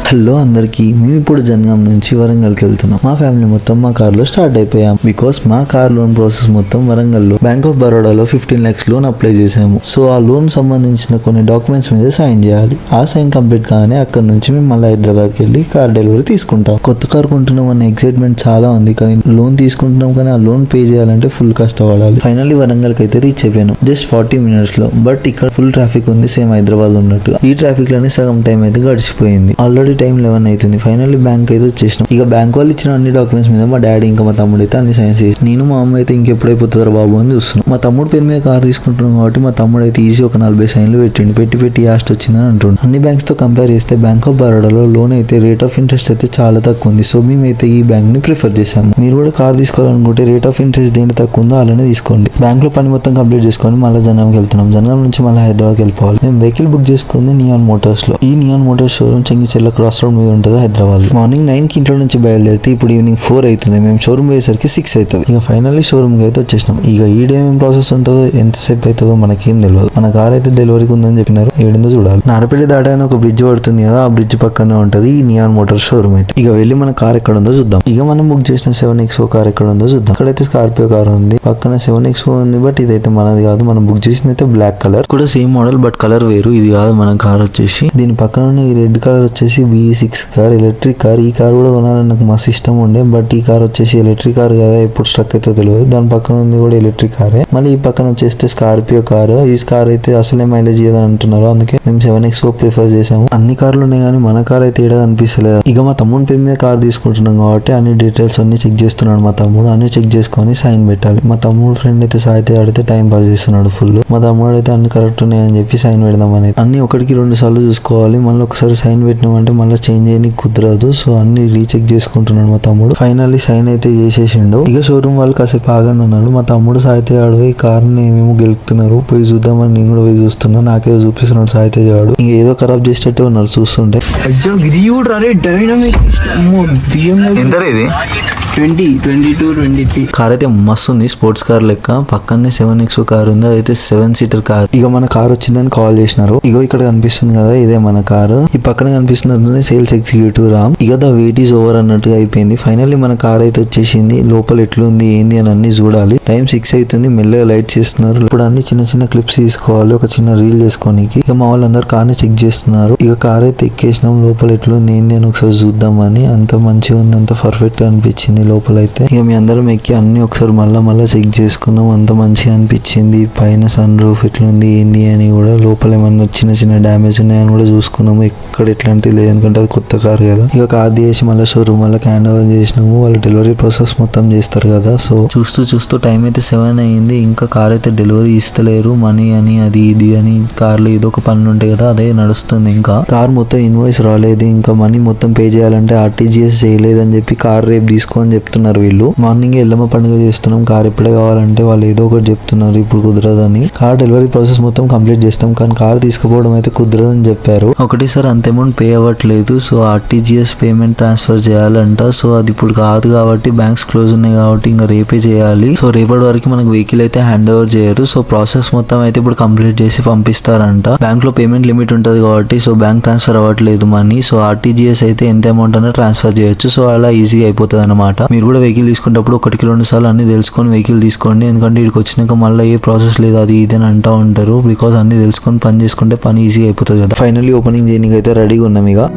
Hello అందరికి, మేము ఇప్పుడు జనగాం నుంచి వరంగల్కి వెళ్తున్నాం. మా ఫ్యామిలీ మొత్తం మా కార్ లో స్టార్ట్ అయిపోయాం. బికాస్ మా కార్ లోన్ ప్రాసెస్ మొత్తం వరంగల్ లో బ్యాంక్ ఆఫ్ బరోడాలో 15 lakhs లోన్ అప్లై చేసాము. సో ఆ లోన్ సంబంధించిన కొన్ని డాక్యుమెంట్స్ మీద సైన్ చేయాలి. ఆ సైన్ కంప్లీట్ కాగానే అక్కడ నుంచి మేము మళ్ళీ హైదరాబాద్కి వెళ్ళి కార్ డెలివరీ తీసుకుంటాం. కొత్త కార్ కొంటున్నాం అనే ఎక్సైట్మెంట్ చాలా ఉంది, కానీ లోన్ తీసుకుంటున్నాం కానీ ఆ లోన్ పే చేయాలంటే ఫుల్ కష్టపడాలి. ఫైనల్లీ వరంగల్కి అయితే రీచ్ అయిపోయాను జస్ట్ 40 minutes లో. బట్ ఇక్కడ ఫుల్ ట్రాఫిక్ ఉంది, సేమ్ హైదరాబాద్ ఉన్నట్టు. ఈ ట్రాఫిక్ లోనే సగం టైం అయితే గడిచిపోయింది. ఆల్రెడీ టైం 11 అవుతుంది. ఫైనల్లీ బ్యాంక్ అయితే వచ్చేసినాం. ఇక బ్యాంక్ వాళ్ళు ఇచ్చిన అన్ని డాక్యుమెంట్స్ మీద మా డాడీ ఇంకా మా తమ్ముడు అయితే అన్ని సైన్స్ చేసి, నేను మా అమ్మ అయితే ఇంకెప్పుడైపోతుందో బాబు అని చూస్తున్నాం. మా తమ్ముడు పేరు మీద కార్ తీసుకుంటున్నాం కాబట్టి మా తమ్ముడు అయితే ఈజీ ఒక 40 సైన్లు పెట్టి యాస్ట్ వచ్చిందని అంటుండు. అన్ని బ్యాంక్స్ తో కంపేర్ చేస్తే బ్యాంక్ ఆఫ్ బరోడాలో లోన్ అయితే రేట్ ఆఫ్ ఇంట్రెస్ట్ అయితే చాలా తక్కువ ఉంది. సో మేమైతే ఈ బ్యాంక్ ని ప్రిఫర్ చేసాము. మీరు కూడా కార్ తీసుకోవాలనుకుంటే రేట్ ఆఫ్ ఇంట్రెస్ట్ దేంట్లో తక్కువ ఉందో అలానే తీసుకోండి. బ్యాంక్ లో పని మొత్తం కంప్లీట్ చేసుకొని మళ్ళీ జనంకి వెళ్తున్నాం. జనం నుంచి మళ్ళీ హైదరాబాద్కి వెళ్ళిపోవాలి. మేము వెహికల్ బుక్ చేసుకుంది నియాన్ మోటార్స్ లో. ఈ neon Motors showroom Chengicherla cross road మీద ఉంటుంది హైదరాబాద్. మార్నింగ్ 9 కి ఇంట్లో నుంచి బయలుదేరితే ఇప్పుడు ఈవినింగ్ 4 అవుతుంది. మేము షోరూమ్ పోయేసరికి 6 అవుతుంది. ఇక ఫైనల్లీ షోరూమ్ కి అయితే వచ్చేసినాం. ఇక ఈ డే ఏం ప్రాసెస్ ఉంటుందో ఎంతసేపు అవుతుందో మనకేం తెలియదు. మన కార్ అయితే డెలివరీకి ఉందని చెప్పినారు, ఏడిందో చూడాలి. నారపల్లి దాటాయని ఒక బ్రిడ్జ్ పడుతుంది కదా, ఆ బ్రిడ్జ్ పక్కనే ఉంటది ఈ నియాన్ మోటార్ షోరూమ్ అయితే. ఇక వెళ్ళి మన కార్ ఎక్కడ ఉందో చూద్దాం. ఇక మనం బుక్ చేసిన 7XO కార్ ఎక్కడ ఉందో చూద్దాం. అక్కడైతే స్కార్పియో కార్ ఉంది, పక్కన 7XO ఉంది. బట్ ఇదైతే మనది కాదు. మనం బుక్ చేసింది అయితే బ్లాక్ కలర్, కూడా సేమ్ మోడల్ బట్ కలర్ వేరు. ఇది కాదు మన కార్ వచ్చేసి. దీని పక్కన ఈ రెడ్ కలర్ వచ్చేసి BE6 కార్, ఎలక్ట్రిక్ కార్. ఈ కార్ కూడా కొనాలని నాకు మస్తు ఇష్టం ఉండే, బట్ ఈ కార్ వచ్చేసి ఎలక్ట్రిక్ కార్ కదా, ఎప్పుడు స్ట్రక్ అయితే తెలియదు. దాని పక్కన ఉంది కూడా ఎలక్ట్రిక్ కారే. మళ్ళీ ఈ పక్కన వచ్చేస్తే స్కార్పియో కార్. ఈ కార్ అయితే అసలే మైలేజ్ ఇయ్యదని అంటున్నారు, అందుకే మేము 7XO ప్రిఫర్ చేసాము. అన్ని కార్లు ఉన్నాయి కానీ మన కార్ అయితే ఏడా అనిపిస్తలేదు. ఇక మా తమ్ముడు పేరు మీద కార్ తీసుకుంటున్నాం కాబట్టి అన్ని డీటెయిల్స్ అన్ని చెక్ చేస్తున్నాడు మా తమ్ముడు. అన్ని చెక్ చేసుకొని సైన్ పెట్టాలి. మా తమ్ముడు ఫ్రెండ్ అయితే సాయితే ఆడితే టైం పాస్ చేస్తున్నాడు ఫుల్. మా తమ్ముడు అయితే అన్ని కరెక్ట్ ఉన్నాయని చెప్పి సైన్ పెడదాం అనేది. అన్ని ఒకటికి 2 సార్లు చూసుకోవాలి. మళ్ళీ ఒకసారి సైన్ పెట్టినామంటే మళ్ళీ చేంజ్ చేయడానికి కుదరదు. సో అన్ని రీచెక్ చేసుకుంటున్నాడు మా తమ్ముడు. ఫైనల్లీ సైన్ అయితే చేసేసిండు. ఇక షోరూమ్ వాళ్ళు కాసేపు ఆగండి అన్నాడు. మా తమ్ముడు సాయితే ఆడు ఈ కార్ ని ఏమేమో గెలుపుతున్నారు, పోయి చూద్దామని నేను కూడా పోయి చూస్తున్నా. నాకే చూపిస్తున్నాడు సాయితే ఆడు. ఇంకా ఏదో ఖరాబ్ చేసేటట్టే ఉన్నారు చూస్తుంటే. కార్ అయితే మస్తు ఉంది, స్పోర్ట్స్ కార్ లెక్క. పక్కనే 7XO కార్ ఉంది, అదైతే 7 సీటర్ కార్. ఇక మన కార్ వచ్చిందని కాల్ చేసినారు. ఇగో ఇక్కడ కనిపిస్తుంది కదా, ఇదే మన కారు. ఈ పక్కన కనిపిస్తున్నట్టు సేల్స్ ఎగ్జిక్యూటివ్ రామ్. ఇక ద వెయిట్ ఈజ్ ఓవర్ అన్నట్టుగా అయిపోయింది. ఫైనల్లీ మన కార్ అయితే వచ్చేసింది. లోపల ఎట్లుంది ఏంది అని అన్ని చూడాలి. టైం 6 అవుతుంది. మెల్లగా లైట్ చేస్తున్నారు. ఇప్పుడు అన్ని చిన్న చిన్న క్లిప్స్ తీసుకోవాలి, ఒక చిన్న రీల్ చేసుకోనికి. ఇక మా వాళ్ళందరూ కార్ ని చెక్ చేస్తున్నారు. ఇక కార్ అయితే ఎక్కేసినాం. లోపల ఎట్లుంది ఏంది అని ఒకసారి చూద్దామని. అంత మంచిగా ఉంది, అంత పర్ఫెక్ట్ గా అనిపించింది లోపల అయితే. ఇక మీ అందరం ఎక్కి అన్ని ఒకసారి మళ్ళా చెక్ చేసుకున్నాం. అంత మంచిగా అనిపించింది. పైన సన్ రూఫ్ ఎట్లుంది ఏంది అని కూడా, లోపల ఏమన్నా చిన్న చిన్న డ్యామేజ్ ఉన్నాయని కూడా చూసుకున్నాము. ఎక్కడ ఎట్లాంటి లేదు, ఎందుకంటే అది కొత్త కార్ కదా. ఇక కార్ తీసి మళ్ళీ షోరూమ్ వాళ్ళకి హ్యాండ్ ఓవర్ చేసినాము. వాళ్ళు డెలివరీ ప్రాసెస్ మొత్తం చేస్తారు కదా. సో చూస్తూ టైం అయితే 7 అయ్యింది. ఇంకా కార్ అయితే డెలివరీ ఇస్తలేరు. మనీ అని అది ఇది అని కార్లో ఏదో ఒక పనులు ఉంటాయి కదా, అదే నడుస్తుంది. ఇంకా కార్ మొత్తం ఇన్వాయిస్ రాలేదు, ఇంకా మనీ మొత్తం పే చేయాలంటే RTGS చేయలేదని చెప్పి కార్ రేపు తీసుకో అని చెప్తున్నారు వీళ్ళు. మార్నింగ్ ఎల్లమ్మ పండుగ చేస్తున్నాం, కార్ ఎప్పుడే కావాలంటే వాళ్ళు ఏదో ఒకటి చెప్తున్నారు, ఇప్పుడు కుదరదని. కార్ డెలివరీ ప్రాసెస్ మొత్తం కంప్లీట్ చేస్తాం, కానీ కార్ తీసుకుపోవడం అయితే కుదరదని చెప్పారు. ఒకటేసారి అంత అమౌంట్ పే అవ్వట్లేదు. సో RTGS పేమెంట్ ట్రాన్స్ఫర్ చేయాలంట. సో అది ఇప్పుడు కాదు కాబట్టి, బ్యాంక్స్ క్లోజ్ ఉన్నాయి కాబట్టి ఇంకా రేపే చేయాలి. సో రేపటి వరకు మనకు వెహికల్ అయితే హ్యాండ్ ఓవర్ చేయరు. సో ప్రాసెస్ మొత్తం అయితే ఇప్పుడు కంప్లీట్ చేసి పంపిస్తారంట. బ్యాంక్ లో పేమెంట్ లిమిట్ ఉంటది కాబట్టి సో బ్యాంక్ ట్రాన్స్ఫర్ అవ్వట్లేదు మనీ. సో RTGS అయితే ఎంత అమౌంట్ అన్నా ట్రాన్స్ఫర్ చేయొచ్చు. సో అలా ఈజీగా అయిపోతుంది అనమాట. మీరు కూడా వెహికల్ తీసుకునేటప్పుడు 1-2 సార్లు అన్ని తెలుసుకొని వెహికల్ తీసుకోండి. ఎందుకంటే ఇక్కడికి వచ్చినాక మళ్ళీ ఏ ప్రాసెస్ లేదు అది ఇది అని అంటూ ఉంటారు. బికాస్ అన్ని తెలుసుకొని పని చేసుకుంటే పని ఈజీగా అయిపోతుంది కదా. ఫైనల్లీ ఓపెనింగ్ చేయడానికి అయితే రెడీగా ఉన్నాం. ఇక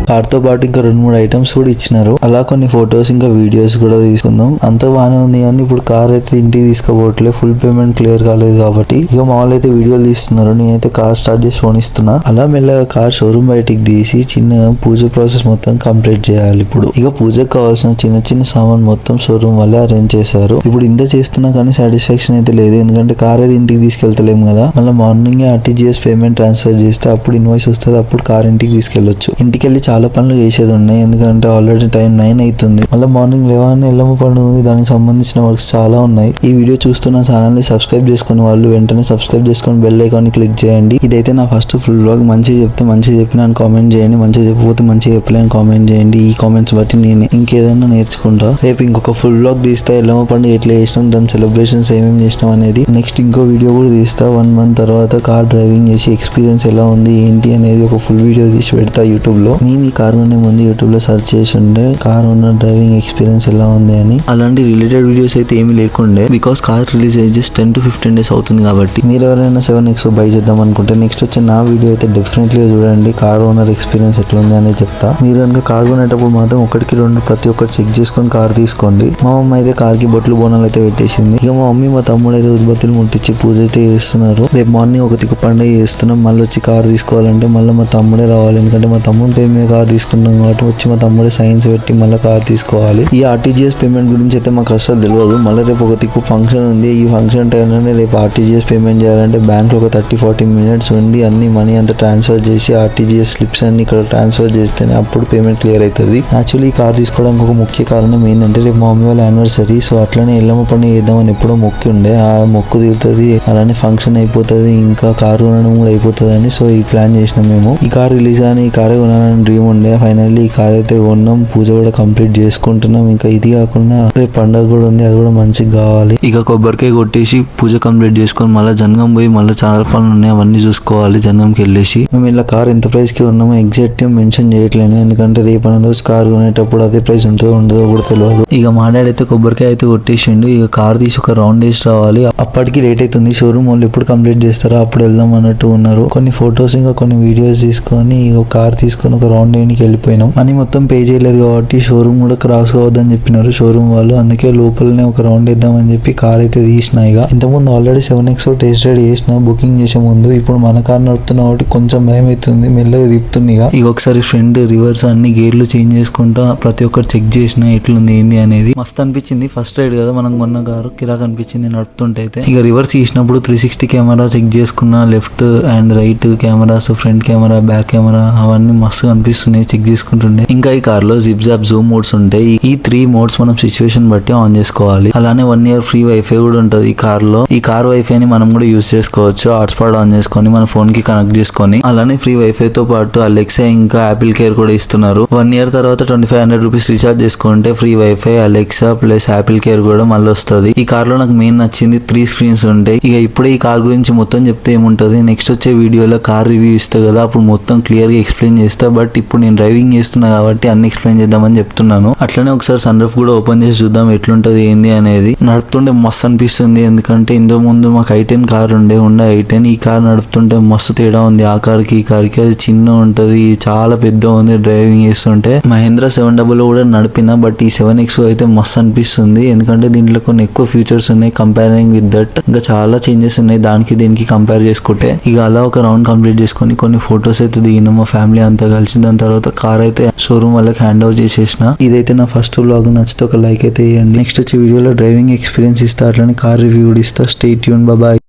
కార్ తో పాటు ఇంకా 2-3 ఐటమ్స్ కూడా ఇచ్చినారు. అలా కొన్ని ఫొటోస్ ఇంకా వీడియోస్ కూడా తీసుకున్నాం. అంత బాగానే ఉంది, కానీ ఇప్పుడు కార్ అయితే ఇంటికి తీసుకోపోవట్లేదు. ఫుల్ పేమెంట్ క్లియర్ కాలేదు కాబట్టి ఇక మా వాళ్ళు అయితే వీడియోలు తీస్తున్నారు. నేనైతే కార్ స్టార్ట్ చేసి ఫోన్ ఇస్తున్నా. అలా మెల్లగా కార్ షోరూమ్ బయటికి తీసి చిన్న పూజ ప్రాసెస్ మొత్తం కంప్లీట్ చేయాలి. ఇప్పుడు ఇక పూజకు కావాల్సిన చిన్న సామాన్ మొత్తం షోరూమ్ వాళ్ళే అరేంజ్ చేశారు. ఇప్పుడు ఇంత చేస్తున్నా కానీ సాటిస్ఫాక్షన్ అయితే లేదు, ఎందుకంటే కార్ అయితే ఇంటికి తీసుకెళ్తలేము కదా. మళ్ళీ మార్నింగ్ RTGS పేమెంట్ ట్రాన్స్ఫర్ చేస్తే అప్పుడు ఇన్వాయిస్ వస్తుంది, అప్పుడు కార్ ఇంటికి తీసుకెళ్లొచ్చు. ఇంటికి వెళ్ళి చాలా చాలా పనులు చేసేది ఉన్నాయి, ఎందుకంటే ఆల్రెడీ టైం 9 అవుతుంది. మళ్ళీ మార్నింగ్ లేవగానే ఎల్లమ్మ పండుగ ఉంది, దానికి సంబంధించిన వర్క్స్ చాలా ఉన్నాయి. ఈ వీడియో చూస్తున్న ఛానల్ ని సబ్స్క్రైబ్ చేసుకుని వాళ్ళు వెంటనే సబ్స్క్రైబ్ చేసుకుని బెల్ ఐకాన్ ని క్లిక్ చేయండి. ఇదైతే నా ఫస్ట్ ఫుల్ వ్లాగ్. మంచిగా చెప్తే మంచిగా చెప్పినా అని కామెంట్ చేయండి, మంచిగా చెప్పకపోతే మంచిగా చెప్పలేని కామెంట్ చేయండి. ఈ కామెంట్స్ బట్టి నేను ఇంకేదైనా నేర్చుకుంటా. రేపు ఇంకొక ఫుల్ వ్లాగ్ తీస్తా, ఎల్లమ్మ పండుగ ఎట్లా చేసినాం, దాని సెలబ్రేషన్స్ ఏమేమి చేసినాం అనేది. నెక్స్ట్ ఇంకో వీడియో కూడా తీస్తా. 1 month తర్వాత కార్ డ్రైవింగ్ చేసి ఎక్స్పీరియన్స్ ఎలా ఉంది ఏంటి అనేది ఒక ఫుల్ వీడియో తీసి పెడతా యూట్యూబ్ లో. మేము ఈ కార్ కొనే ముందు యూట్యూబ్ లో సెర్చ్ చేసి ఉండే కార్ ఓనర్ డ్రైవింగ్ ఎక్స్పీరియన్స్ ఎలా ఉంది అని. అలాంటి రిలేటెడ్ వీడియోస్ అయితే ఏమీ లేకుండే, బికాస్ కార్ రిలీజ్ అయ్యి జస్ట్ 10 to 15 days అవుతుంది కాబట్టి. మీరు ఎవరైనా 7X బై చేద్దాం అనుకుంటే నెక్స్ట్ వచ్చే నా వీడియో అయితే డెఫినెట్లీ చూడండి. కార్ ఓనర్ ఎక్స్పీరియన్స్ ఎట్లా ఉంది అనేది చెప్తా. మీరు కనుక కార్ కొనేటప్పుడు మాత్రం 1-2 ప్రతి ఒక్కటి చెక్ చేసుకొని కార్ తీసుకోండి. మా మమ్మీ అయితే కార్ కి బొట్లు బోనాలు అయితే పెట్టేసింది. ఇక మా మమ్మీ మా తమ్ముడు అయితే ఉద్బత్తులు ముట్టించి పూజ అయితే చేస్తున్నారు. రేపు మార్నింగ్ ఒక తిక్కు పండుగ చేస్తున్నాం. మళ్ళీ వచ్చి కార్ తీసుకోవాలంటే మళ్ళీ మా తమ్ముడే రావాలి, ఎందుకంటే మా తమ్ముడు పేరు మీద కార్ తీసుకున్నాం కాబట్టి వచ్చి మా తమ్ముడే సైన్స్ పెట్టి మళ్ళీ కార్ తీసుకోవాలి. ఈ ఆర్టీజీఎస్ పేమెంట్ గురించి అయితే మాకు అసలు తెలియదు. మళ్ళీ రేపు ఒక తిక్కు ఫంక్షన్ ఉంది. ఈ ఫంక్షన్ టైంలోనే రేపు ఆర్టీజీఎస్ పేమెంట్ చేయాలంటే బ్యాంక్ లో ఒక 30-40 minutes ఉండి అన్ని మనీ అంతా ట్రాన్స్ఫర్ చేసి ఆర్టీజీఎస్ స్లిప్స్ అన్ని ఇక్కడ ట్రాన్స్ఫర్ చేస్తేనే అప్పుడు పేమెంట్ క్లియర్ అవుతుంది. యాక్చువల్లీ ఈ కార్ తీసుకోవడానికి ఒక ముఖ్య కారణం ఏంటంటే రేపు మా మమ్మీ వాళ్ళ యానివర్సరీ. సో అట్లనే ఎల్లమ్మ పండుగ చేద్దామని ఎప్పుడో మొక్కి ఉండే, ఆ మొక్కు తీరుతుంది, అలానే ఫంక్షన్ అయిపోతుంది, ఇంకా కారు కొనడం కూడా అయిపోతుంది అని. సో ఈ ప్లాన్ చేసినాం మేము. ఈ కార్ రిలీజ్ అని ఈ కారే కొనాలని డ్రీమ్ ఉండే. ఫైనల్లీ ఈ కార్ అయితే కొన్నాం, పూజ కూడా కంప్లీట్ చేసుకుంటున్నాం. ఇంకా ఇది కాకుండా రేపు పండుగ కూడా ఉంది, అది కూడా మంచిగా కావాలి. ఇక కొబ్బరికాయ కొట్టేసి పూజ కంప్లీట్ చేసుకొని మళ్ళీ జనగం పోయి మళ్ళీ చాలా పనులు ఉన్నాయి, అవన్నీ చూసుకోవాలి. జనగంకి వెళ్ళేసి మేము ఇలా కార్ ఎంత ప్రైస్ కి ఉన్నామో ఎగ్జాక్ట్ మెన్షన్ చేయట్లేను, ఎందుకంటే రేపు అన్న రోజు కార్ కొనేటప్పుడు అదే ప్రైస్ ఉంటుందో ఉండదో కూడా తెలియదు. ఇక మా డాడీ అయితే కొబ్బరికాయ అయితే కొట్టేసిండు. ఇక కార్ తీసి ఒక రౌండ్ వేసి రావాలి. అప్పటికి లేట్ అవుతుంది. షోరూమ్ వాళ్ళు ఎప్పుడు కంప్లీట్ చేస్తారో అప్పుడు వెళ్దాం అన్నట్టు ఉన్నారు. కొన్ని ఫొటోస్ ఇంకా కొన్ని వీడియోస్ తీసుకొని ఒక కార్ తీసుకొని ఒక రౌండ్ వేయడానికి వెళ్ళిపోయినాం. అని మొత్తం పే చేయలేదు కాబట్టి షోరూమ్ కూడా క్రాస్ కావద్దని చెప్పినారు షోరూమ్ వాళ్ళు. అందుకే లోపలనే ఒక రౌండ్ వేద్దామని చెప్పి కార్ అయితే తీసిన. ఇక ఇంతకుముందు ఆల్రెడీ 7X టెస్ట్ రైడ్ చేసిన బుకింగ్ చేసే ముందు. ఇప్పుడు మన కార్ నడుపుతున్నా కాబట్టి కొంచెం భయం అవుతుంది, మెల్లగా తిప్పుతుంది. ఇక ఒకసారి ఫ్రంట్ రివర్స్ అన్ని గేర్లు చేంజ్ చేసుకుంటా ప్రతి ఒక్కటి చెక్ చేసిన ఎట్లుంది ఏంది అనేది. మస్తు అనిపించింది. ఫస్ట్ రైడ్ కదా మనం కొన్న కారు, కిరాక్ అనిపించింది నడుపుతుంటే. అయితే ఇక రివర్స్ తీసినప్పుడు 360 కెమెరా చెక్ చేసుకున్న, left and right cameras, front camera, back camera అవన్నీ మస్తు అనిపిస్తున్నాయి చెక్ చేసుకుంటుండే. ఇంకా ఈ కార్ లో జిప్ జాప్ జూమ్ మోడ్స్ ఉంటాయి. ఈ 3 మోడ్స్ మనం సిచ్యువేషన్ బట్టి ఆన్ చేసుకోవాలి. అలానే 1 year ఫ్రీ వైఫై కూడా ఉంటుంది ఈ కార్ లో. ఈ కార్ వైఫై ని మనం కూడా యూజ్ చేసుకోవచ్చు. హాట్స్పాట్ ఆన్ చేసుకొని మన ఫోన్ కి కనెక్ట్ చేసుకొని. అలానే ఫ్రీ వైఫై తో పాటు అలెక్సా ఇంకా యాపిల్ కేర్ కూడా ఇస్తున్నారు. 1 year తర్వాత 2500 రూపీస్ రీఛార్జ్ చేసుకుంటే free wifi, Alexa plus Apple care కూడా మళ్ళీ వస్తుంది. ఈ కార్ లో నాకు మెయిన్ నచ్చింది 3 screens ఉంటాయి. ఇక ఇప్పుడే ఈ కార్ గురించి మొత్తం చెప్తే ఏముంటది, నెక్స్ట్ వచ్చే వీడియోలో కార్ రివ్యూ ఇస్తా కదా, అప్పుడు మొత్తం క్లియర్ గా ఎక్స్ప్లెయిన్ చేస్తా. బట్ ఇప్పుడు నేను డ్రైవింగ్ చేస్తున్నా కాబట్టి అన్ని ఎక్స్ప్లెయిన్ చేద్దామని చెప్తున్నాను. అట్లనే ఒకసారి సన్ రూఫ్ కూడా ఓపెన్ చేసి చూద్దాం ఎట్లుంటది ఏంది అనేది. నడుపుతుంటే మస్తు అనిపిస్తుంది, ఎందుకంటే ఇంతకు ముందు మాకు i10 కార్ ఉండే i10. ఈ కార్ నడుపుతుంటే మస్తు తేడా ఉంది. ఆ కార్ కి ఈ కార్ కి అది చిన్న ఉంటది, చాలా పెద్ద ఉంది డ్రైవింగ్ చేస్తుంటే. మహేంద్ర 700 కూడా నడిపిన, బట్ ఈ 7X అయితే మస్తు అనిపిస్తుంది, ఎందుకంటే దీంట్లో కొన్ని ఎక్కువ ఫీచర్స్ ఉన్నాయి కంపేరింగ్ విత్ దట్. ఇంకా చాలా చేంజెస్ ఉన్నాయి దానికి దీనికి కంపేర్ చేసుకుంటే. ఇక అలా ఒక రౌండ్ కంప్లీట్ చేసుకొని కొన్ని ఫొటోస్ అయితే దిగినాం మా ఫ్యామిలీ అంతా కలిసి. దాని తర్వాత కార్ అయితే షోరూమ్ వాళ్ళకి హ్యాండ్ ఓవర్ చేసేసిన. ఇదైతే నా ఫస్ట్ వ్లాగ్. నచ్చితే ఒక లైక్ అయితే వేయండి. నెక్స్ట్ వచ్చే వీడియోలో డ్రైవింగ్ ఎక్స్పీరియన్స్ ఇస్తా, అట్లనే కార్ రివ్యూ కూడా ఇస్తా. Stay tune, bye.